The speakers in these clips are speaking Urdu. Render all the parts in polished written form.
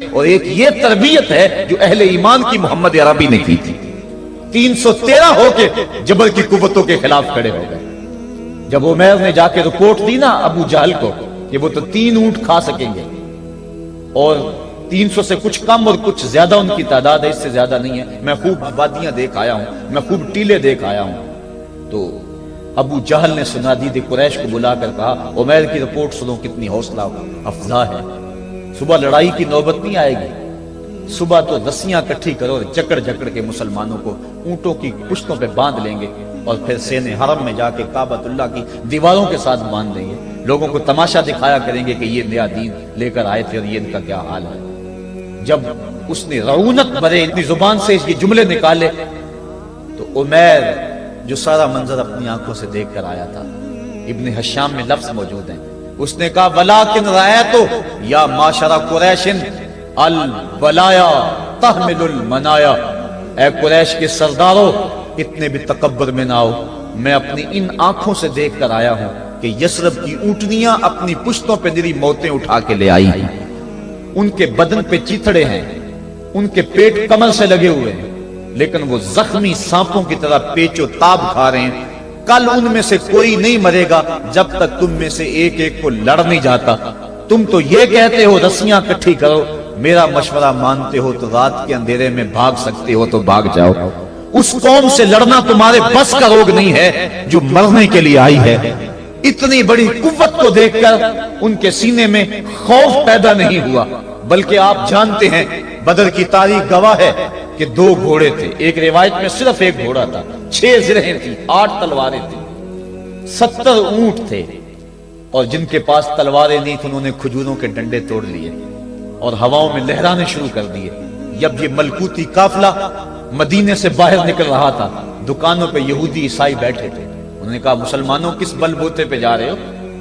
اور ایک یہ تربیت ہے جو اہل ایمان کی محمد عربی نے کی تھی. 313 ہو کے جبل کی قوتوں کے خلاف کھڑے ہو گئے. جب عمیر نے جا کے رپورٹ دی نا ابو جہل کو کہ وہ تو 3 اونٹ کھا سکیں گے اور 300 سے کچھ کم اور کچھ زیادہ ان کی تعداد ہے، اس سے زیادہ نہیں ہے، میں خوب وادیاں دیکھ آیا ہوں، میں خوب ٹیلے دیکھ آیا ہوں. تو ابو جہل نے سنادید قریش کو بلا کر کہا عمیر کی رپورٹ سنو کتنی حوصلہ افزا ہے. صبح لڑائی کی نوبت نہیں آئے گی، صبح تو رسیاں کٹھی کرو اور جکڑ جکڑ کے مسلمانوں کو اونٹوں کی پشتوں پہ باندھ لیں گے اور پھر سین حرم میں جا کے کعبۃ اللہ کی دیواروں کے ساتھ باندھ دیں گے. لوگوں کو تماشا دکھایا کریں گے کہ یہ نیا دین لے کر آئے تھے اور یہ ان کا کیا حال ہے. جب اس نے رعونت بھرے اتنی زبان سے یہ جملے نکالے تو عمیر جو سارا منظر اپنی آنکھوں سے دیکھ کر آیا تھا، ابن حشام میں لفظ موجود ہیں، اس نے کہا وَلَٰكِنْ رَأَيْتُ یا معشر قریش البلایا تحمل المنایا. اے قریش کے سرداروں اتنے بھی تکبر میں نہ آؤ، میں اپنی ان آنکھوں سے دیکھ کر آیا ہوں کہ یثرب کی اونٹنیاں اپنی پشتوں پہ نری موتیں اٹھا کے لے آئی ہیں. ان کے بدن پہ چیتھڑے ہیں، ان کے پیٹ کمر سے لگے ہوئے ہیں، لیکن وہ زخمی سانپوں کی طرح پیچ و تاب کھا رہے ہیں. کل ان میں سے کوئی نہیں مرے گا جب تک تم میں سے ایک ایک کو لڑ نہیں جاتا. تم تو یہ کہتے ہو رسیاں کٹھی کرو، میرا مشورہ مانتے ہو تو رات کے اندھیرے میں بھاگ سکتے ہو تو بھاگ جاؤ. اس قوم سے لڑنا تمہارے بس کا روگ نہیں ہے جو مرنے کے لیے آئی ہے. اتنی بڑی قوت کو دیکھ کر ان کے سینے میں خوف پیدا نہیں ہوا، بلکہ آپ جانتے ہیں بدر کی تاریخ گواہ ہے کہ 2 گھوڑے تھے. ایک روایت میں صرف ایک گھوڑا تھا، 6 زرہیں تھی، 8 تلواریں تھیں، 70 اونٹ تھے، اور جن کے پاس تلواریں نہیں تھیں انہوں نے کھجوروں کے ڈنڈے توڑ لیے اور ہواؤں میں لہرانے شروع کر دیے. جب یہ ملکوتی قافلہ مدینے سے باہر نکل رہا تھا، دکانوں پہ یہودی عیسائی بیٹھے تھے. انہوں نے کہا مسلمانوں کس بل بوتے پہ جا رہے ہو،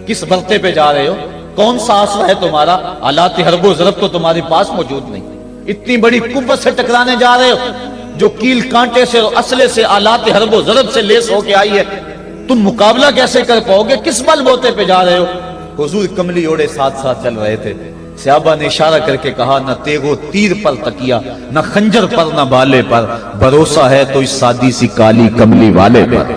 کس برتے پہ جا رہے ہو، کون سا آسرا ہے تمہارا، آلات حرب و ضرب تو تمہارے پاس موجود نہیں. اتنی بڑی قوت سے ٹکرانے جا رہے ہو جو کیل کانٹے سے اور اسلحے سے آلات حرب و ضرب سے لیس ہو کے آئی ہے. تم مقابلہ کیسے کر پاؤ گے، کس بل بوتے پہ جا رہے ہو. حضور کملی اوڑے ساتھ ساتھ چل رہے تھے. صحابہ نے اشارہ کر کے کہا نہ تیغو تیر پر تکیا، نہ خنجر پر، نہ بالے پر، بھروسہ ہے تو اس سادی سی کالی کملی والے پر.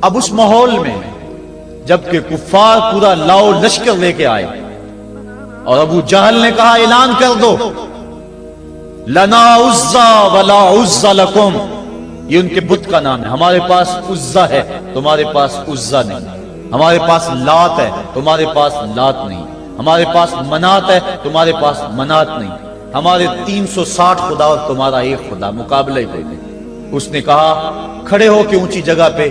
اب اس ماحول میں جبکہ کفار پورا لاؤ لشکر لے کے آئے اور ابو جہل نے کہا اعلان کر دو لنا عزا ولا عزا لکم، یہ ان کے بت کا نام ہے. ہمارے پاس عزا ہے، تمہارے پاس عزا نہیں. ہمارے پاس لات ہے، تمہارے پاس لات نہیں. ہمارے پاس منات ہے، تمہارے پاس منات نہیں. ہمارے 360 خدا اور تمہارا ایک خدا، مقابلہ ہی کوئی نہیں. اس نے کہا کھڑے ہو کے اونچی جگہ پہ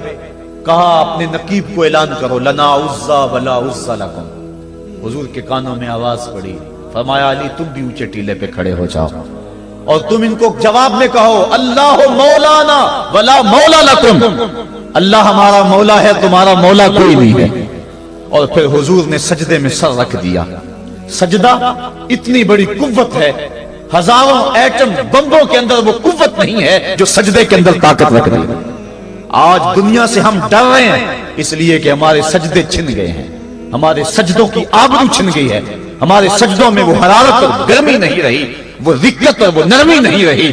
کہا اپنے نقیب کو اعلان کرو لنا عزا ولا عزا لکم. حضور کے کانوں میں آواز پڑی، فرمایا علی تم بھی اونچے ٹیلے پہ کھڑے ہو جاؤ اور تم ان کو جواب میں کہو اللہ مولانا ولا مولا لکم، اللہ ہمارا مولا ہے، تمہارا مولا کوئی نہیں ہے. اور پھر حضور نے سجدے میں سر رکھ دیا. سجدہ اتنی بڑی قوت ہے، ہزاروں ایٹم بمبوں کے اندر وہ قوت نہیں ہے جو سجدے کے اندر طاقت رکھ دی. آج دنیا سے ہم ڈر رہے ہیں اس لیے کہ ہمارے سجدے چھن گئے ہیں، ہمارے سجدوں کی آبرو چھن گئی ہے، ہمارے سجدوں میں وہ حرارت اور گرمی نہیں رہی، وہ رقت اور وہ نرمی نہیں رہی.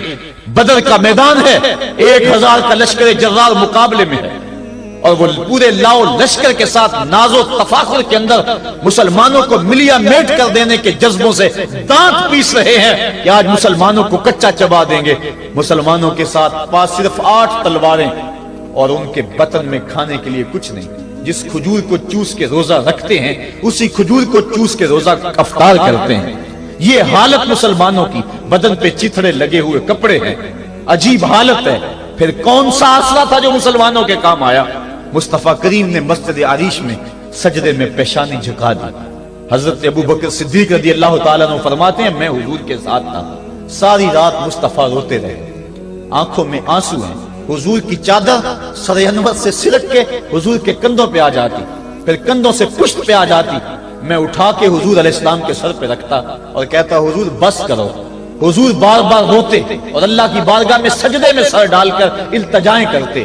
بدر کا میدان ہے، 1000 کا لشکر جرار مقابلے میں ہے اور وہ پورے لاؤ لشکر کے ساتھ ناز و تفاخر کے اندر مسلمانوں کو ملیا میٹ کر دینے کے جذبوں سے دانت پیس رہے ہیں کہ آج مسلمانوں کو کچا چبا دیں گے. مسلمانوں کے ساتھ پاس صرف 8 تلواریں اور ان کے بطن میں کھانے کے لیے کچھ نہیں. جس کھجور کو چوس کے روزہ رکھتے ہیں اسی کھجور کو چوس کے روزہ افطار کرتے ہیں. یہ حالت مسلمانوں کی، بدن پہ چیتھڑے لگے ہوئے کپڑے ہیں، عجیب حالت ہے. پھر کون سا آسرا تھا جو مسلمانوں کے کام آیا؟ مصطفیٰ کریم نے مسجد عریش میں سجدے میں پیشانی جھکا دی. حضرت ابو بکر صدیق رضی اللہ تعالیٰ عنہ فرماتے ہیں میں حضور کے ساتھ تھا، ساری رات مصطفیٰ روتے رہے، آنکھوں میں آنسو ہیں. حضور کی چادر سر انور سے سلٹ کے حضور کے کندھوں پہ آ جاتی، پھر کندھوں سے پشت پہ آ جاتی. میں اٹھا کے حضور علیہ السلام کے سر پہ رکھتا اور کہتا حضور بس کرو. حضور بار بار روتے اور اللہ کی بارگاہ میں سجدے میں سر ڈال کر التجائیں کرتے.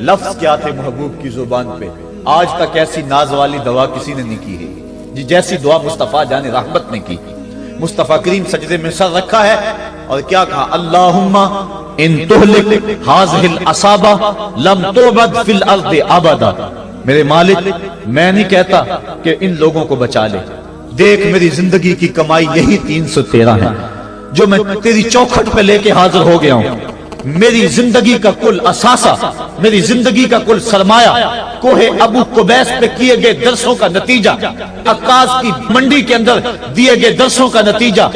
لفظ کیا تھے محبوب کی زبان پہ، آج تک ایسی ناز والی دعا کسی نے نہیں کی ہے جیسی دعا مصطفیٰ جان رحمت نے کی۔ مصطفیٰ کریم سجدے میں سر رکھا ہے اور کیا کہا؟ اللہم ان تہلک ہذہ العصابہ لم تعبد فی الارض ابدا۔ میرے مالک میں نہیں کہتا کہ ان لوگوں کو بچا لے، دیکھ میری زندگی کی کمائی یہی 313 ہے جو میں تیری چوکھٹ پہ لے کے حاضر ہو گیا ہوں۔ میری زندگی کا کل اثاثہ، میری زندگی کا کل سرمایہ کوہ ابو قبیس پہ کیے گئے درسوں کا نتیجہ، عکاظ کی منڈی کے اندر دیے گئے درسوں کا نتیجہ،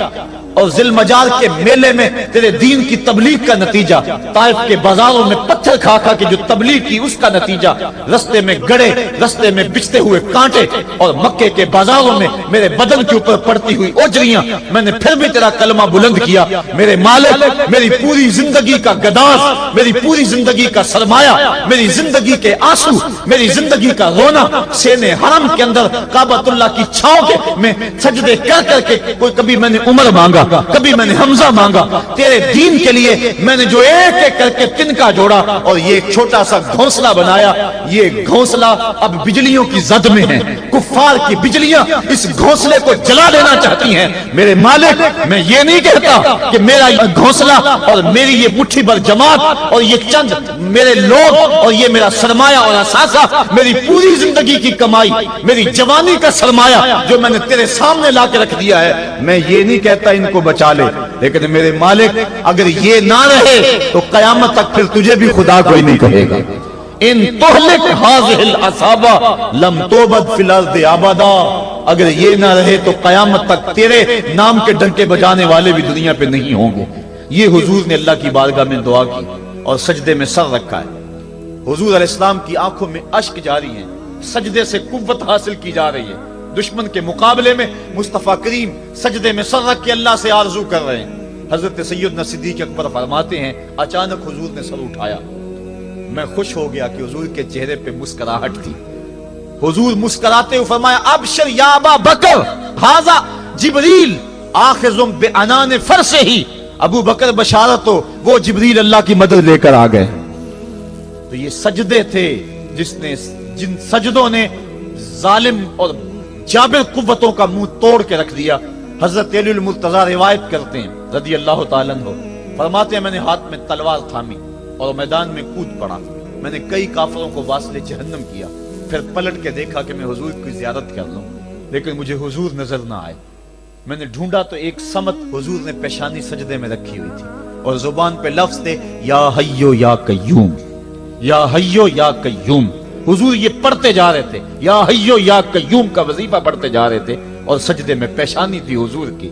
اور ذی المجال کے میلے میں تیرے دین کی تبلیغ کا نتیجہ، طائف کے بازاروں میں پتھر کھا کھا کے جو تبلیغ کی اس کا نتیجہ، رستے میں گڑے، رستے میں بچتے ہوئے کانٹے، اور مکے کے بازاروں میں میرے بدن کے اوپر پڑتی ہوئی اوجریاں، میں نے پھر بھی تیرا کلمہ بلند کیا۔ میرے مالک میری پوری زندگی کا گداز، میری پوری زندگی کا سرمایہ، میری زندگی کے آنسو، میری زندگی کا رونا سین حرم کے اندر کعبۃ اللہ کی چھاؤں کے میں سجدے کر کر کے، کوئی کبھی میں نے عمر مانگا، کبھی میں نے حمزہ مانگا، تیرے دین کے لیے میں نے جو ایک ایک کر کے تنکا جوڑا اور یہ ایک چھوٹا سا گھونسلہ بنایا۔ یہ گھونسلہ اب بجلیوں کی زد میں ہے، کفار کی بجلیاں اس گھونسلے کو جلا دینا چاہتی ہیں۔ میرے مالک میں یہ نہیں کہتا کہ میرا یہ گھونسلہ اور میری یہ مٹھی بھر جماعت اور یہ چند میرے لوگ اور یہ میرا سرمایہ اور اثاثہ، میری پوری زندگی کی کمائی، میری جوانی کا سرمایہ جو میں نے تیرے سامنے لا کے رکھ دیا ہے، میں یہ نہیں کہتا ان کو بچا لے، لیکن میرے مالک اگر یہ نہ رہے تو قیامت تک پھر تجھے بھی خدا کوئی نہیں کہے گا۔ ان تہلک ہذہ العصابہ لم تعبد فی الارض ابدا، اگر یہ نہ رہے تو قیامت تک تیرے نام کے ڈنکے بجانے والے بھی دنیا پہ نہیں ہوں گے۔ یہ حضور نے اللہ کی بارگاہ میں دعا کی اور سجدے میں سر رکھا ہے۔ حضور علیہ السلام کی آنکھوں میں اشک جاری ہیں، سجدے سے قوت حاصل کی جا رہی ہے۔ دشمن کے مقابلے میں مصطفیٰ کریم سجدے میں سر رکھ کے اللہ سے آرزو کر رہے ہیں۔ حضرت سیدنا صدیق اکبر فرماتے ہیں اچانک حضور نے سر اٹھایا، میں خوش ہو گیا کہ حضور کے چہرے پہ مسکراہٹ تھی۔ حضور مسکراتے ہوئے فرمایا ابشر یا ابا بکر ھذا جبریل آخذ بعنان فرسہ، ابو بکر بشارت ہو، وہ جبریل اللہ کی مدد لے کر آ گئے۔ تو یہ سجدے تھے جن سجدوں نے ظالم اور جابر قوتوں کا منہ توڑ کے رکھ دیا۔ حضرت علی المرتضیٰ روایت کرتے ہیں رضی اللہ تعالیٰ عنہ، فرماتے ہیں میں نے ہاتھ میں تلوار تھامی اور میدان میں کود پڑا، میں نے کئی کافروں کو واصل جہنم کیا، پھر پلٹ کے دیکھا کہ میں حضور کی زیارت کر لوں، لیکن مجھے حضور نظر نہ آئے۔ میں نے ڈھونڈا تو ایک سمت حضور نے پیشانی سجدے میں رکھی ہوئی تھی اور زبان پہ لفظ تھے یا حیو یا قیوم، یا حیو یا قیوم۔ حضور یہ پڑھتے جا رہے تھے، یا حیو یا قیوم کا وظیفہ پڑھتے جا رہے تھے اور سجدے میں پیشانی تھی حضور کی۔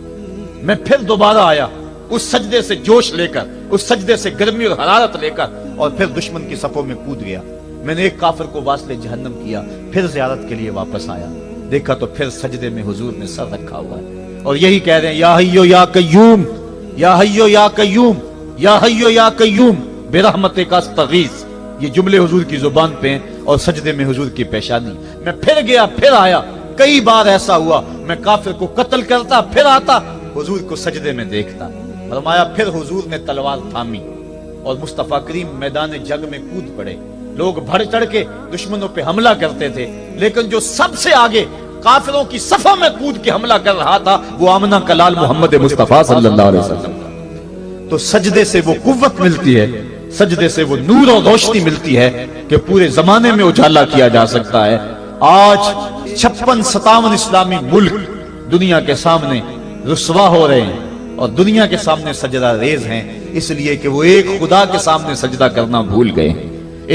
میں پھر دوبارہ آیا اس سجدے سے جوش لے کر، اس سجدے سے گرمی اور حرارت لے کر، اور پھر دشمن کی صفوں میں کود گیا۔ میں نے ایک کافر کو واصل جہنم کیا، پھر زیارت کے لیے واپس آیا، دیکھا تو پھر سجدے میں حضور نے سر رکھا ہوا ہے اور یہی کہہ رہے ہیں یا حیو یا قیوم، یا حیو یا قیوم، یا حیو یا قیوم برحمتک استغیث۔ یہ جملے حضور کی زبان پہ ہیں اور سجدے میں حضور کی پیشانی۔ میں پھر گیا، پھر آیا، کئی بار ایسا ہوا میں کافر کو قتل کرتا، پھر آتا حضور کو سجدے میں دیکھتا۔ فرمایا پھر حضور نے تلوار تھامی اور مصطفیٰ کریم میدان جنگ میں کود پڑے۔ لوگ بڑھ چڑھ کے دشمنوں پہ حملہ کرتے تھے، لیکن جو سب سے آگے کافروں کی صفوں میں کود کے حملہ کر رہا تھا وہ آمنہ کا لال محمد مصطفیٰ صلی اللہ علیہ وسلم۔ تو سجدے سے وہ قوت ملتی ہے، سجدے سے وہ نور اور روشنی ملتی ہے کہ پورے زمانے میں اجالا کیا جا سکتا ہے۔ آج 56-57 اسلامی ملک دنیا کے سامنے رسوا ہو رہے ہیں اور دنیا کے سامنے سجدہ ریز ہیں، اس لیے کہ وہ ایک خدا کے سامنے سجدہ کرنا بھول گئے ہیں۔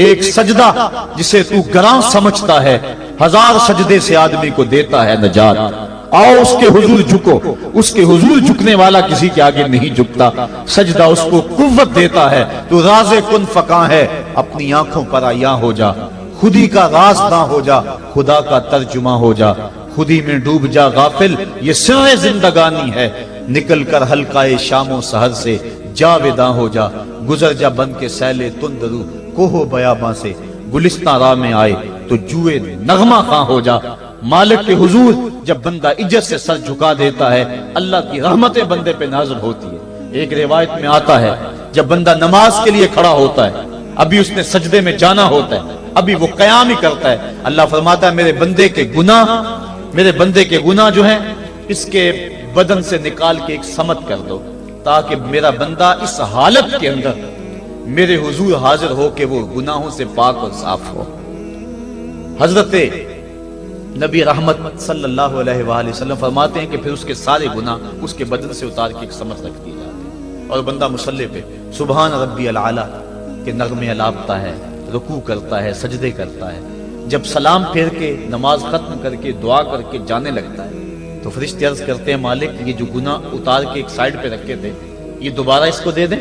ایک سجدہ جسے تو گراں سمجھتا ہے 1000 سجدے سے آدمی کو دیتا ہے نجات۔ آؤ اس کے حضور جھکو، اس کے حضور جھکنے والا کسی کے آگے نہیں جھکتا۔ سجدہ اس کو قوت دیتا ہے، تو راز کن فکاں ہے، اپنی آنکھوں پر عیاں ہو جا، خودی کا راز نہ ہو جا، خدا کا ترجمہ ہو جا، خودی میں ڈوب جا غافل، یہ سر زندگانی ہے، نکل کر حلقہ شام و سحر سے جاویداں ہو جا، گزر جا بن کے سیلے تندرو کوہ بیاباں سے، گلستان راہ میں آئے تو جوئے نغمہ خواں ہو جا۔ مالک کے حضور جب بندہ عزت سے سر جھکا دیتا ہے، اللہ کی رحمتیں بندے پہ نازل ہوتی ہے۔ ایک روایت میں آتا ہے جب بندہ نماز کے لیے کھڑا ہوتا ہے، ابھی اس نے سجدے میں جانا ہوتا ہے، ابھی وہ قیام ہی کرتا ہے۔ اللہ فرماتا ہے میرے بندے کے گناہ جو ہیں اس کے بدن سے نکال کے ایک سمت کر دو، تاکہ میرا بندہ اس حالت کے اندر میرے حضور حاضر ہو کہ وہ گناہوں سے پاک اور صاف ہو۔ حضرت نبی رحمت صلی اللہ علیہ وآلہ وسلم فرماتے ہیں کہ پھر اس کے سارے گناہ اس کے بدن سے اتار کے ایک سمت رکھ دی جاتے ہیں، اور بندہ مصلی پہ سبحان ربی العالی کے نغمے الاپتا ہے، رکوع کرتا ہے، سجدے کرتا ہے۔ جب سلام پھیر کے نماز ختم کر کے دعا کر کے جانے لگتا ہے تو فرشتے عرض کرتے ہیں مالک یہ جو گناہ اتار کے ایک سائیڈ پہ رکھے تھے یہ دوبارہ اس کو دے دیں؟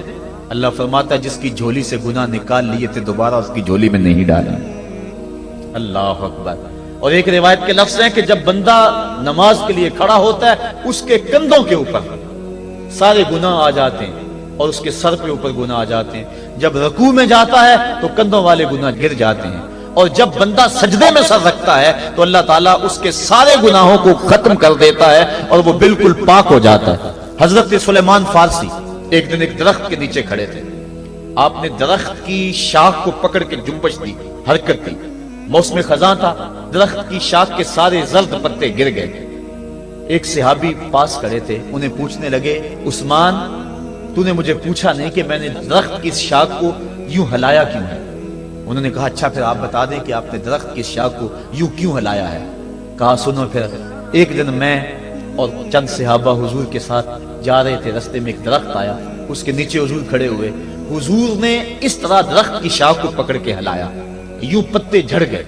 اللہ فرماتا ہے جس کی جھولی سے گناہ نکال لیے تھے دوبارہ اس کی جھولی میں نہیں ڈالیں۔ اللہ اکبر۔ اور ایک روایت کے لفظ ہیں کہ جب بندہ نماز کے لیے کھڑا ہوتا ہے اس کے کندھوں کے اوپر سارے گناہ آ جاتے ہیں اور اس کے سر پہ اوپر گناہ آ جاتے ہیں۔ جب رکوع میں جاتا ہے تو کندھوں والے گناہ گر جاتے ہیں، اور جب بندہ سجدے میں سر رکھتا ہے تو اللہ تعالیٰ اس کے سارے گناہوں کو ختم کر دیتا ہے اور وہ بالکل پاک ہو جاتا ہے۔ حضرت سلیمان فارسی ایک دن ایک درخت کے نیچے کھڑے تھے، آپ نے درخت کی شاخ کو پکڑ کے جنبش دی، حرکت دی، موسم خزاں تھا، درخت کی شاخ کے سارے زرد پتے گر گئے۔ ایک صحابی پاس کھڑے تھے، انہیں پوچھنے لگے عثمان تو نے مجھے پوچھا نہیں کہ میں نے درخت کی شاخ کو یوں ہلایا کیوں ہے؟ انہوں نے کہا اچھا پھر آپ بتا دیں کہ آپ نے درخت کی شاخ کو یوں کیوں ہلایا ہے؟ کہا سنو پھر ایک دن میں اور چند صحابہ حضور کے ساتھ جا رہے تھے، رستے میں ایک درخت آیا، اس کے نیچے حضور کھڑے ہوئے، حضور نے اس طرح درخت کی شاخ کو پکڑ کے ہلایا، یوں پتے جھڑ گئے۔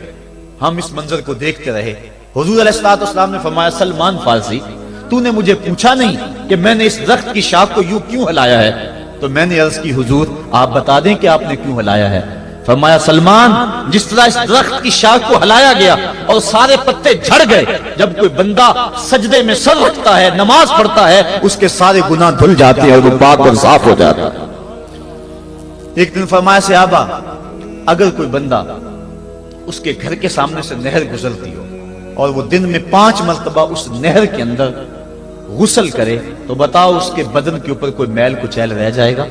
ہم اس منظر کو دیکھتے رہے۔ حضور علیہ الصلوۃ والسلام نے فرمایا سلمان فارسی تو نے مجھے پوچھا نہیں کہ میں نے اس درخت کی شاخ کو یوں کیوں ہلایا ہے؟ تو میں نے عرض کی حضور آپ بتا دیں کہ آپ نے کیوں ہلایا ہے؟ فرمایا سلمان جس طرح اس درخت کی شاخ کو ہلایا گیا اور سارے پتے جھڑ گئے، جب کوئی بندہ سجدے میں سر رکھتا ہے نماز پڑھتا ہے اس کے سارے گناہ دھل جاتے ہیں اور وہ پاک اور صاف ہو جاتا ہے۔ ایک دن فرمایا صحابہ اگر کوئی بندہ اس کے گھر کے سامنے سے نہر گزرتی ہو اور وہ دن میں 5 مرتبہ اس نہر کے اندر غسل کرے تو بتاؤ اس کے بدن کے اوپر کوئی میل کچیل رہ جائے گا؟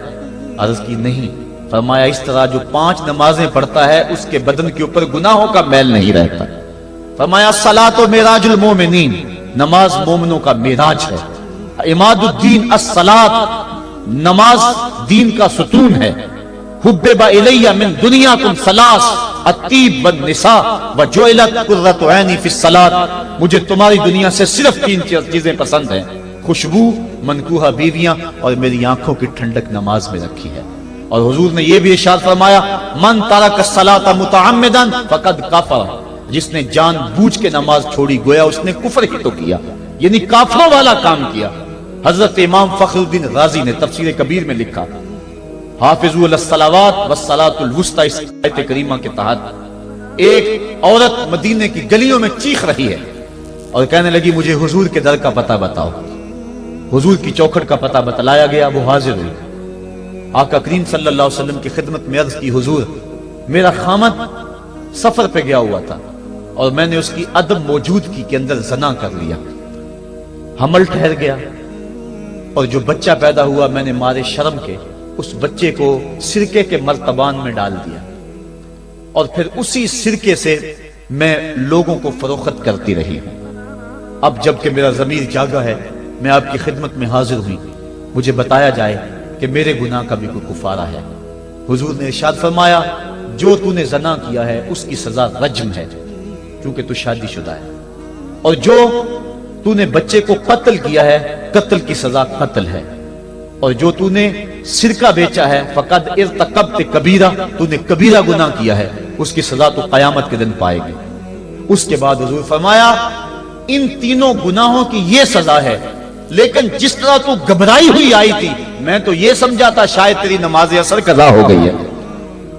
عرض کی نہیں۔ فرمایا اس طرح جو 5 نمازیں پڑھتا ہے اس کے بدن کے اوپر گناہوں کا میل نہیں رہتا۔ فرمایا الصلاۃ معراج المومنین، نماز مومنوں کا معراج ہے۔ عماد الدین الصلاۃ، نماز دین کا ستون ہے۔ حبب الی من دنیاکم ثلاث الطیب والنساء وجعلت قرۃ عینی فی الصلاۃ، مجھے تمہاری دنیا سے صرف 3 چیزیں پسند ہیں، خوشبو، منکوحہ بیویاں، اور میری آنکھوں کی ٹھنڈک نماز میں رکھی ہے۔ اور حضور نے یہ بھی ارشاد فرمایا من ترک الصلاۃ متعمدا فقد کفر، جس نے جان بوجھ کے نماز چھوڑی گویا اس نے کفر ہی تو کیا، یعنی کافروں والا کام کیا۔ حضرت امام فخر الدین رازی نے تفسیر کبیر میں لکھا حافظوا علی الصلوات والصلاۃ الوسطی، اس آیت کریمہ کے تحت ایک عورت مدینے کی گلیوں میں چیخ رہی ہے اور کہنے لگی مجھے حضور کے در کا پتہ بتاؤ۔ حضور کی چوکھٹ کا پتہ بتلایا گیا، وہ حاضر ہوئی۔ آقا کریم صلی اللہ علیہ وسلم کی خدمت میں عرض کی حضور میرا خامد سفر پہ گیا ہوا تھا اور میں نے اس کی عدم موجودگی کے اندر زنا کر لیا، حمل ٹھہر گیا، اور جو بچہ پیدا ہوا میں نے مارے شرم کے اس بچے کو سرکے کے مرتبان میں ڈال دیا، اور پھر اسی سرکے سے میں لوگوں کو فروخت کرتی رہی ہوں۔ اب جب کہ میرا ضمیر جاگا ہے میں آپ کی خدمت میں حاضر ہوئی، مجھے بتایا جائے کہ میرے گناہ کا بھی کوئی کفارہ ہے۔ حضور نے ارشاد فرمایا جو تو نے زنا کیا ہے اس کی سزا رجم ہے کیونکہ تو شادی شدہ ہے، اور جو تو نے بچے کو قتل کیا ہے قتل کی سزا قتل ہے، اور جو تو نے سرکہ بیچا ہے فقد ارتکبت کبیرہ، تو نے کبیرہ گناہ کیا ہے، اس کی سزا تو قیامت کے دن پائے گی۔ اس کے بعد حضور فرمایا ان تینوں گناہوں کی یہ سزا ہے، لیکن جس طرح تو گھبرائی ہوئی آئی تھی میں تو یہ سمجھا تھا شاید تیری نماز اثر قضا ہو گئی ہے۔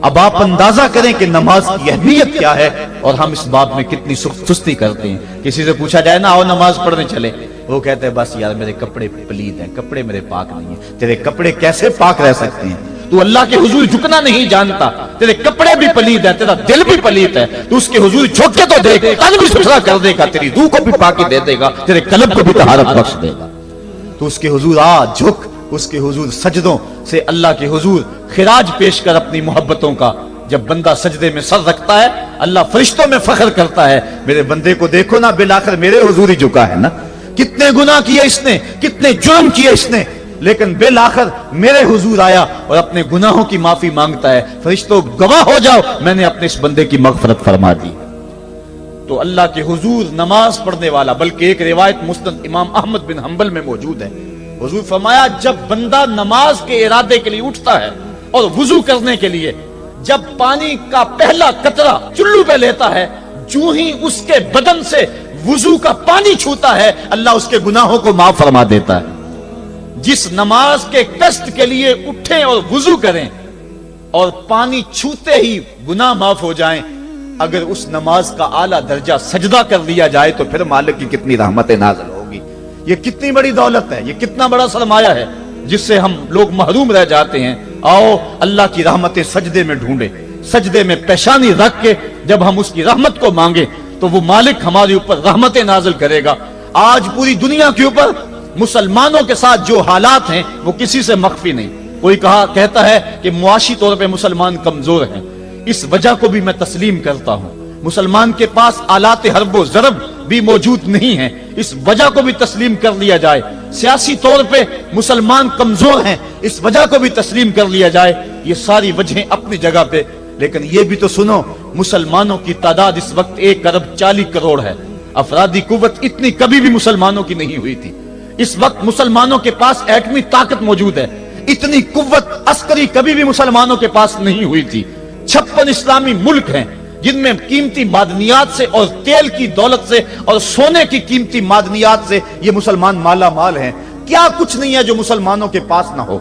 اب آپ اندازہ کریں کہ نماز کی اہمیت کیا ہے اور ہم اس بات میں کتنی سستی کرتے ہیں۔ کسی سے پوچھا جائے نا آؤ نماز پڑھنے چلے، وہ کہتے ہیں بس یار میرے کپڑے پلید ہیں، کپڑے میرے پاک نہیں ہیں۔ تیرے کپڑے کیسے پاک رہ سکتے ہیں؟ تو اللہ کے حضور جھکنا نہیں جانتا، تیرے کپڑے بھی پلید ہیں، تیرا دل بھی پلید ہے، تو اس کے حضور جھک کے تو دیکھ، تن بھی ستھرا کر دے گا، تیری روح کو بھی پاکی دے دے گا، تیرے قلب کو بھی طہارت بخش دے گا۔ تو اس کے حضور آ جھک، اس کے حضور سجدوں سے اللہ کے حضور خراج پیش کر اپنی محبتوں کا جب بندہ سجدے میں سر رکھتا ہے اللہ فرشتوں میں فخر کرتا ہے میرے بندے کو دیکھو نا بالآخر میرے حضور ہی جھکا ہے نا، کتنے گناہ کیے اس نے، کتنے جرم کیے اس نے، لیکن بالآخر میرے حضور آیا اور اپنے گناہوں کی معافی مانگتا ہے، فرشتوں گواہ ہو جاؤ میں نے اپنے اس بندے کی مغفرت فرما دی۔ تو اللہ کے حضور نماز پڑھنے والا، بلکہ ایک روایت مسند امام احمد بن حنبل میں موجود ہے، حضور فرمایا جب بندہ نماز کے ارادے کے لیے اٹھتا ہے اور وضو کرنے کے لیے جب پانی کا پہلا قطرہ چلو پہ لیتا ہے، جو ہی اس کے بدن سے وضو کا پانی چھوتا ہے اللہ اس کے گناہوں کو معاف فرما دیتا ہے۔ جس نماز کے قصد کے لیے اٹھیں اور وضو کریں اور پانی چھوتے ہی گناہ معاف ہو جائیں، اگر اس نماز کا اعلیٰ درجہ سجدہ کر لیا جائے تو پھر مالک کی کتنی رحمت نازل ہوگی، یہ کتنی بڑی دولت ہے، یہ کتنا بڑا سرمایہ ہے جس سے ہم لوگ محروم رہ جاتے ہیں۔ آؤ اللہ کی رحمتیں سجدے میں ڈھونڈیں، سجدے میں پیشانی رکھ کے جب ہم اس کی رحمت کو مانگیں تو وہ مالک ہمارے اوپر رحمتیں نازل کرے گا۔ آج پوری دنیا کے اوپر مسلمانوں کے ساتھ جو حالات ہیں وہ کسی سے مخفی نہیں، کوئی کہتا ہے کہ معاشی طور پہ مسلمان کمزور ہیں، اس وجہ کو بھی میں تسلیم کرتا ہوں، مسلمان کے پاس آلات حرب و ضرب بھی موجود نہیں ہیں، اس وجہ کو بھی تسلیم کر لیا جائے، سیاسی طور پہ مسلمان کمزور ہیں اس وجہ کو بھی تسلیم کر لیا جائے، یہ ساری وجہیں اپنی جگہ پہ، لیکن یہ بھی تو سنو مسلمانوں کی تعداد اس وقت 1.40 کروڑ ہے، افرادی قوت اتنی کبھی بھی مسلمانوں کی نہیں ہوئی تھی، اس وقت مسلمانوں کے پاس ایٹمی طاقت موجود ہے، اتنی قوت عسکری کبھی بھی مسلمانوں کے پاس نہیں ہوئی تھی، 56 اسلامی ملک ہیں جن میں قیمتی معدنیات سے اور تیل کی دولت سے اور سونے کی قیمتی معدنیات سے یہ مسلمان مالا مال ہیں، کیا کچھ نہیں ہے جو مسلمانوں کے پاس نہ ہو،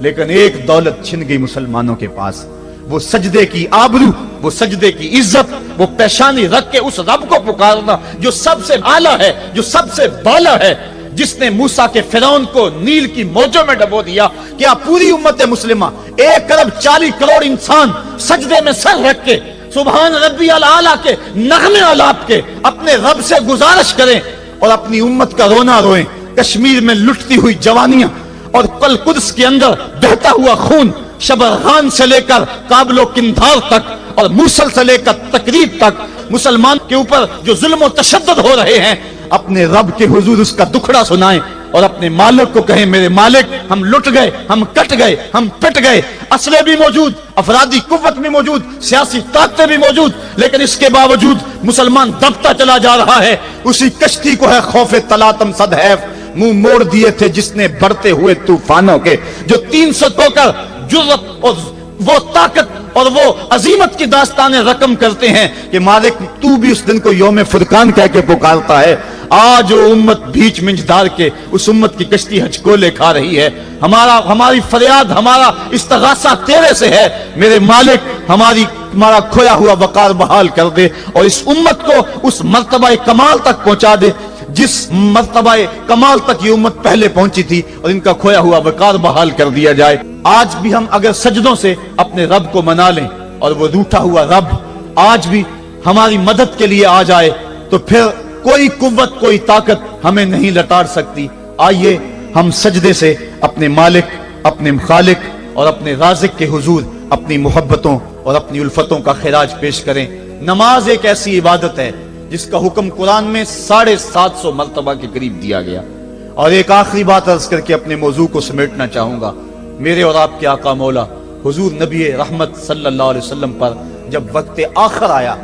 لیکن ایک دولت چھن گئی مسلمانوں کے پاس، وہ سجدے کی آبرو، وہ سجدے کی عزت، وہ پیشانی رکھ کے اس رب کو پکارنا جو سب سے اعلیٰ ہے، جو سب سے بالا ہے، جس نے موسیٰ کے فرعون کو نیل کی موجوں میں ڈبو دیا، کیا پوری امت مسلمہ 1.40 کروڑ انسان سجدے میں سر رکھ کے سبحان ربی الاعلیٰ کے نغمے آلاپ کے اپنے رب سے گزارش کریں اور اپنی امت کا رونا روئیں، کشمیر میں لٹتی ہوئی جوانیاں اور قدس کے اندر بہتا ہوا خون، شبرغان سے لے کر کابل و قندھار تک اور موصل سے لے کر تقریب تک مسلمان کے اوپر جو ظلم و تشدد ہو رہے ہیں، اپنے رب کے حضور اس کا دکھڑا سنائیں اور اپنے مالک کو کہیں میرے مالک ہم لٹ گئے، ہم کٹ گئے، ہم پٹ گئے، اسلحے بھی موجود، افرادی قوت بھی موجود، سیاسی طاقتیں بھی موجود، لیکن اس کے باوجود مسلمان دبتا چلا جا رہا ہے، اسی کشتی کو ہے خوف تلاطم صد حیف منہ موڑ دیے تھے جس نے بڑھتے ہوئے طوفانوں کے، جو 300 تو کر جرت اور وہ طاقت اور وہ عظیمت کی داستانیں رقم کرتے ہیں کہ مالک تو بھی اس دن کو یوم فرقان کہہ کے پکارتا ہے، آج وہ امت بیچ منجدار کے اس امت کی کشتی ہچکولے کھا رہی ہے، ہماری فریاد، ہمارا استغاثہ تیرے سے ہے میرے مالک، ہمارا کھویا ہوا وقار بحال کر دے اور اس امت کو اس مرتبہ کمال تک پہنچا دے جس مرتبہ کمال تک یہ امت پہلے پہنچی تھی، اور ان کا کھویا ہوا وقار بحال کر دیا جائے۔ آج بھی ہم اگر سجدوں سے اپنے رب کو منا لیں اور وہ روٹھا ہوا رب آج بھی ہماری مدد کے لیے آ جائے تو پھر کوئی قوت، کوئی طاقت ہمیں نہیں لٹاڑ سکتی۔ آئیے ہم سجدے سے اپنے مالک، اپنے خالق اور اپنے رازق کے حضور اپنی محبتوں اور اپنی الفتوں کا خراج پیش کریں۔ نماز ایک ایسی عبادت ہے جس کا حکم قرآن میں 750 مرتبہ کے قریب دیا گیا۔ اور ایک آخری بات عرض کر کے اپنے موضوع کو سمیٹنا چاہوں گا، میرے اور آپ کے آقا مولا حضور نبی رحمت صلی اللہ علیہ وسلم پر جب وقت آخر آیا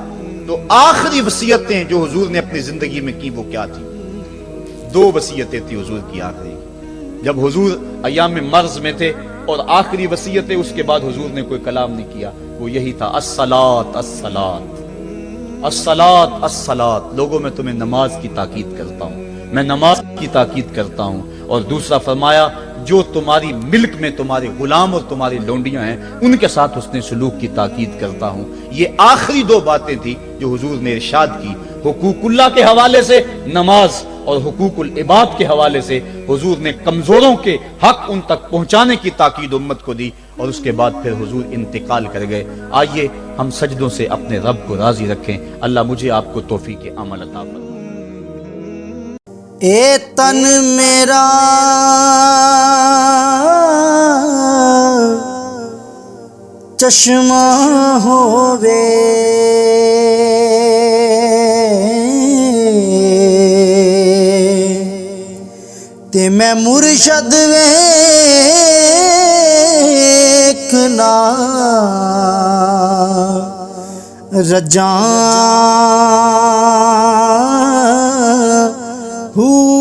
تو آخری وصیتیں جو حضور نے اپنی زندگی میں کی وہ کیا تھی؟ 2 وصیتیں تھی حضور کی آخری، جب حضور ایام مرض میں تھے، اور آخری وصیتیں اس کے بعد حضور نے کوئی کلام نہیں کیا، وہ یہی تھا الصلاۃ الصلاۃ الصلاۃ الصلاۃ، لوگوں میں تمہیں نماز کی تاکید کرتا ہوں، میں نماز کی تاکید کرتا ہوں۔ اور دوسرا فرمایا جو تمہاری ملک میں تمہارے غلام اور تمہاری لونڈیاں ہیں ان کے ساتھ حسن سلوک کی تاکید کرتا ہوں۔ یہ آخری 2 باتیں تھی جو حضور نے ارشاد کی، حقوق اللہ کے حوالے سے نماز اور حقوق العباد کے حوالے سے حضور نے کمزوروں کے حق ان تک پہنچانے کی تاکید امت کو دی، اور اس کے بعد پھر حضور انتقال کر گئے۔ آئیے ہم سجدوں سے اپنے رب کو راضی رکھیں، اللہ مجھے آپ کو توفیق عمل عطا فرمائے۔ اے تن میرا چشمہ ہووے تے میں مرشد ویکھنا رجاں ہو